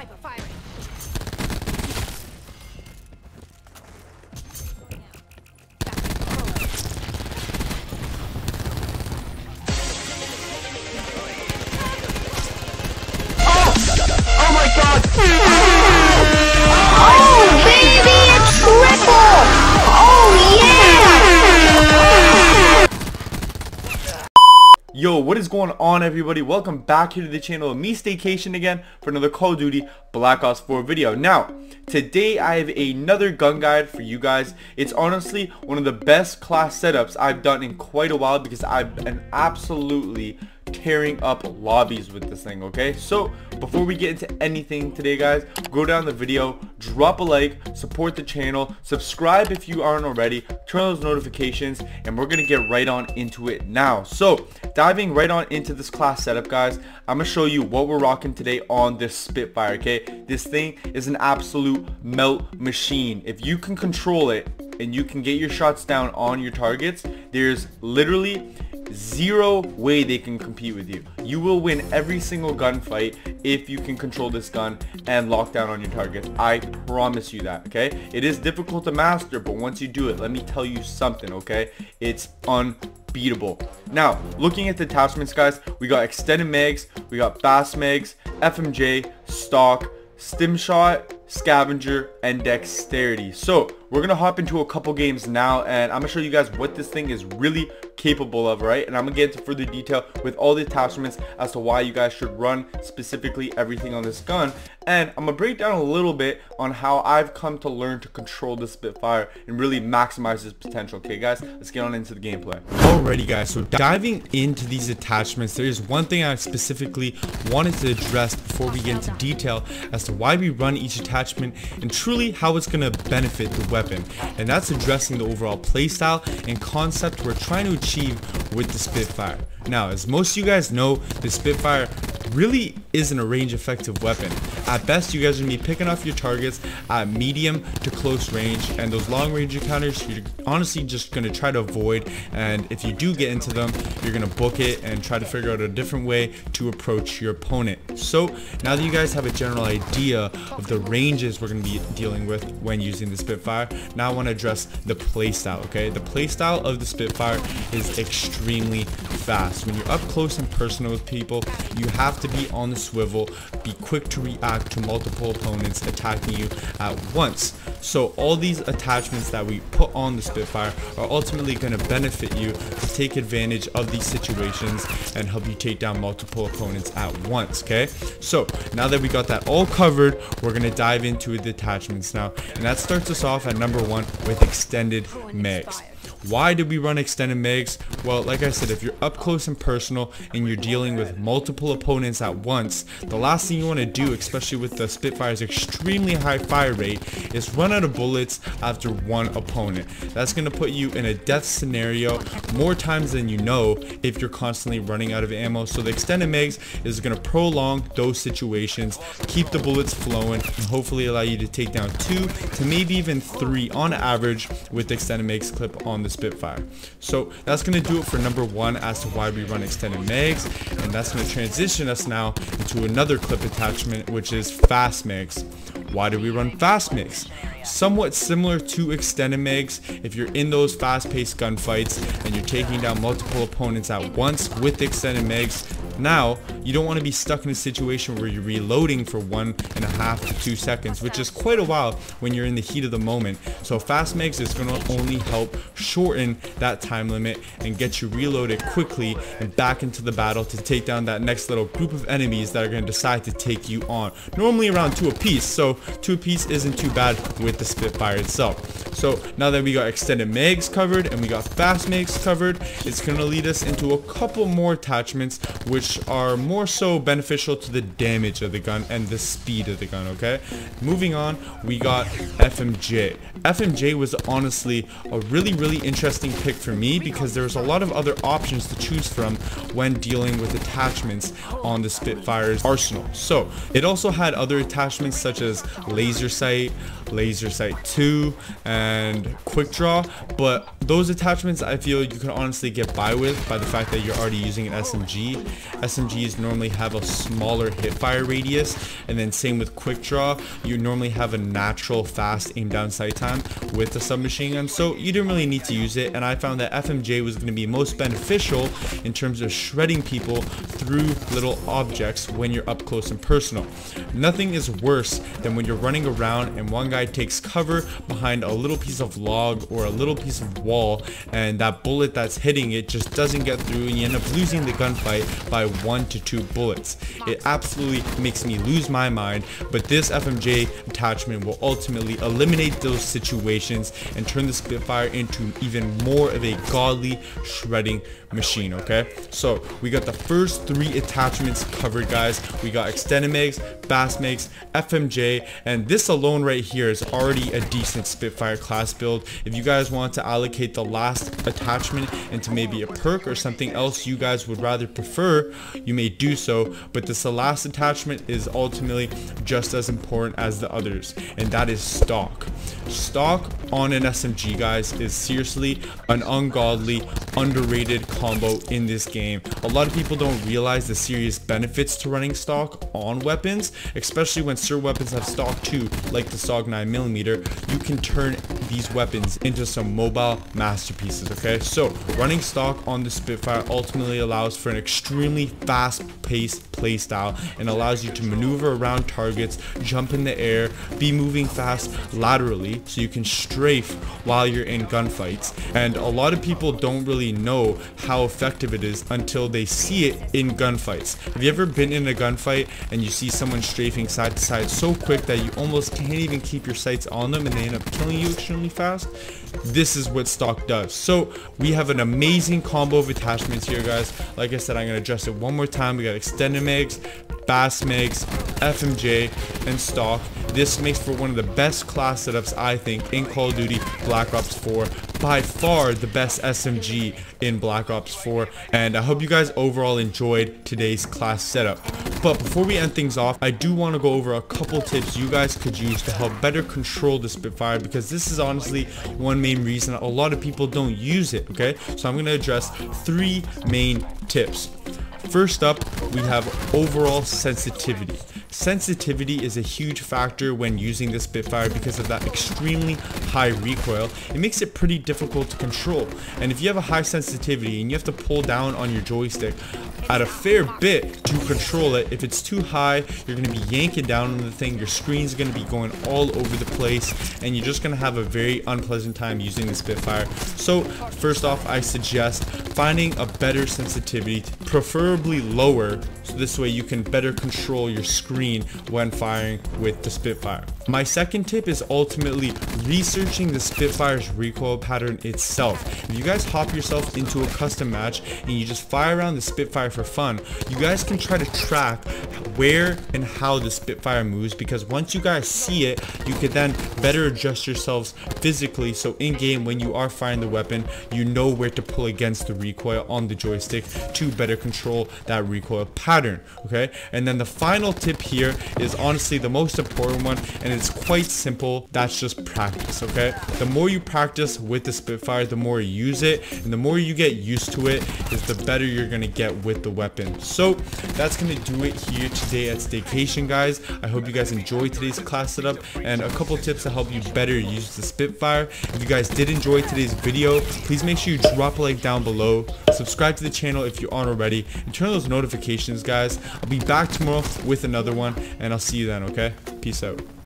Sniper firing. Oh my god! Oh, baby, it's triple! Oh, yeah! Yo, what is going on, everybody? Welcome back here to the channel of me, Staycation, again for another Call of Duty Black Ops 4 video. Now, today I have another gun guide for you guys. It's honestly one of the best class setups I've done in quite a while because I've been absolutely tearing up lobbies with this thing. Okay, so before we get into anything today, guys, go down the video, drop a like, support the channel, subscribe if you aren't already, turn on those notifications, and we're gonna get right on into it now. So diving right on into this class setup, guys, I'm gonna show you what we're rocking today on this Spitfire. Okay, this thing is an absolute melt machine. If you can control it and you can get your shots down on your targets, there's literally zero way they can compete with you. You will win every single gunfight if you can control this gun and lock down on your targets. I promise you that. Okay, it is difficult to master, but once you do it, let me tell you something. Okay, it's unbeatable. Now, looking at the attachments, guys, we got extended mags, we got fast mags, FMJ, stock, stim shot, scavenger, and dexterity. So we're gonna hop into a couple games now, and I'm gonna show you guys what this thing is really capable of, right? And I'm gonna get into further detail with all the attachments as to why you guys should run specifically everything on this gun, and I'm gonna break down a little bit on how I've come to learn to control the Spitfire and really maximize its potential. Okay, guys, let's get on into the gameplay. Alrighty, guys, so diving into these attachments, there's one thing I specifically wanted to address before we get into detail as to why we run each attachment and truly how it's gonna benefit the weapon, and that's addressing the overall playstyle and concept we're trying to achieve with the Spitfire. Now, as most of you guys know, the Spitfire really isn't a range effective weapon. At best, you guys are gonna be picking off your targets at medium to close range, and those long range encounters you're honestly just gonna try to avoid, and if you do get into them, you're gonna book it and try to figure out a different way to approach your opponent. So now that you guys have a general idea of the ranges we're gonna be dealing with when using the Spitfire, now I want to address the playstyle. Okay, the playstyle of the Spitfire is extremely fast. When you're up close and personal with people, you have to be on the swivel, be quick to react to multiple opponents attacking you at once. So all these attachments that we put on the Spitfire are ultimately going to benefit you to take advantage of these situations and help you take down multiple opponents at once. Okay, so now that we got that all covered, we're going to dive into the attachments now, and that starts us off at number one with extended mags. Why did we run extended mags? Well, like I said, if you're up close and personal and you're dealing with multiple opponents at once, the last thing you want to do, especially with the Spitfire's extremely high fire rate, is run out of bullets after one opponent. That's going to put you in a death scenario more times than you know if you're constantly running out of ammo. So the extended mags is going to prolong those situations, keep the bullets flowing, and hopefully allow you to take down 2 to maybe even 3 on average with the extended mags clip on the Spitfire. So that's going to do it for number one as to why we run extended mags, and that's going to transition us now into another clip attachment, which is fast mags. Why do we run fast mags? Somewhat similar to extended mags. If you're in those fast-paced gunfights and you're taking down multiple opponents at once with extended mags, now you don't want to be stuck in a situation where you're reloading for 1.5 to 2 seconds, which is quite a while when you're in the heat of the moment. So fast mags is going to only help shorten that time limit and get you reloaded quickly and back into the battle to take down that next little group of enemies that are going to decide to take you on. Normally around 2 apiece, so 2 apiece isn't too bad with the Spitfire itself. So now that we got extended mags covered and we got fast mags covered, it's going to lead us into a couple more attachments which are more so beneficial to the damage of the gun and the speed of the gun. Okay, moving on, we got FMJ. FMJ was honestly a really interesting pick for me because there's a lot of other options to choose from when dealing with attachments on the Spitfire's arsenal. So it also had other attachments such as laser sight, laser sight 2, and quick draw. But those attachments I feel you can honestly get by with by the fact that you're already using an SMG. SMGs normally have a smaller hip fire radius, and then same with quick draw, you normally have a natural fast aim down sight time with the submachine gun, so you didn't really need to use it. And I found that FMJ was going to be most beneficial in terms of shredding people through little objects when you're up close and personal. Nothing is worse than when you're running around and one guy takes cover behind a little piece of log or a little piece of wall, and that bullet that's hitting it just doesn't get through, and you end up losing the gunfight by 1 to 2 bullets. It absolutely makes me lose my mind, but this FMJ attachment will ultimately eliminate those situations and turn the Spitfire into even more of a godly shredding machine. Okay, so we got the first 3 attachments covered, guys. We got extended mags, bass mags, FMJ, and this alone right here is already a decent Spitfire class build. If you guys want to allocate the last attachment into maybe a perk or something else you guys would rather prefer, you may do so, but this last attachment is ultimately just as important as the others, and that is stock. Stock on an SMG, guys, is seriously an ungodly, underrated combo in this game. A lot of people don't realize the serious benefits to running stock on weapons, especially when certain weapons have stock too, like the SOG 9mm. You can turn these weapons into some mobile masterpieces. Okay, so running stock on the Spitfire ultimately allows for an extremely fast-paced playstyle and allows you to maneuver around targets, jump in the air, be moving fast laterally so you can strafe while you're in gunfights. And a lot of people don't really know how effective it is until they see it in gunfights. Have you ever been in a gunfight and you see someone strafing side to side so quick that you almost can't even keep your sights on them and they end up killing you extremely fast? This is what stock does. So we have an amazing combo of attachments here, guys. Like I said, I'm going to address it one more time. We got extended mags, bass mags, FMJ, and stock. This makes for one of the best class setups, I think, in Call of Duty Black Ops 4. By far the best SMG in Black Ops 4, and I hope you guys overall enjoyed today's class setup. But before we end things off, I do want to go over a couple tips you guys could use to help better control the Spitfire, because this is honestly one main reason a lot of people don't use it. Okay, so I'm going to address 3 main tips. First up, we have overall sensitivity. Sensitivity is a huge factor when using the Spitfire because of that extremely high recoil. It makes it pretty difficult to control, and if you have a high sensitivity and you have to pull down on your joystick at a fair bit to control it, if it's too high, you're going to be yanking down on the thing, your screen's going to be going all over the place, and you're just going to have a very unpleasant time using the Spitfire. So first off, I suggest finding a better sensitivity, preferably lower, so this way you can better control your screen when firing with the Spitfire. My second tip is ultimately researching the Spitfire's recoil pattern itself. If you guys hop yourself into a custom match and you just fire around the Spitfire for fun, you guys can try to track where and how the Spitfire moves, because once you guys see it, you can then better adjust yourselves physically, so in game when you are firing the weapon, you know where to pull against the recoil on the joystick to better control that recoil pattern. Okay, and then the final tip here is honestly the most important one, and it's quite simple. That's just practice. Okay, the more you practice with the Spitfire, the more you use it, and the more you get used to it, is the better you're gonna get with the weapon. So that's gonna do it here today at Staycation, guys. I hope you guys enjoyed today's class setup and a couple tips to help you better use the Spitfire. If you guys did enjoy today's video, please make sure you drop a like down below, subscribe to the channel if you aren't already, and turn those notifications, guys. I'll be back tomorrow with another one, and I'll see you then. Okay, peace out.